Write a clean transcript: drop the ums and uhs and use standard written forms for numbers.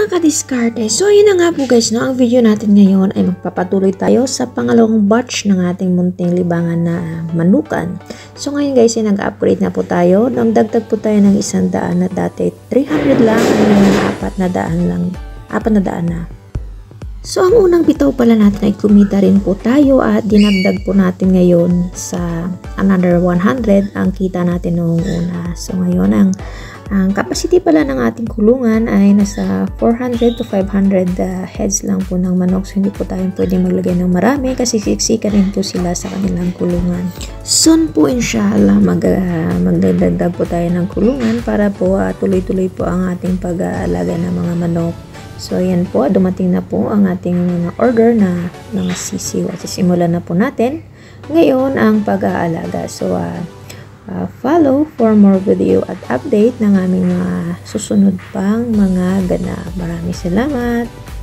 mga kadiskarte, so yun na nga po guys, no? Ang video natin ngayon ay magpapatuloy tayo sa pangalawang batch ng ating munting libangan na manukan. So ngayon guys ay nag-upgrade na po tayo. Nagdagdag po tayo ng 100 na dati 300 lang, ngayon 400 na. So ang unang bitaw pala natin ay kumita rin po tayo at dinagdag po natin ngayon sa another 100 ang kita natin noong una. So ngayon ang capacity pala ng ating kulungan ay nasa 400 to 500 heads lang po ng manok. So hindi po tayo pwedeng maglagay ng marami kasi siksikan rin po sila sa kanilang kulungan. Soon po inshallah magdadagdag po tayo ng kulungan para po tuloy-tuloy po ang ating pag-aalaga ng mga manok. So yan po, dumating na po ang ating mga order na mga sisiw. Sisimulan na po natin ngayon ang pag-aalaga. So follow for more video at update ng aming mga susunod pang mga ganap. Maraming salamat!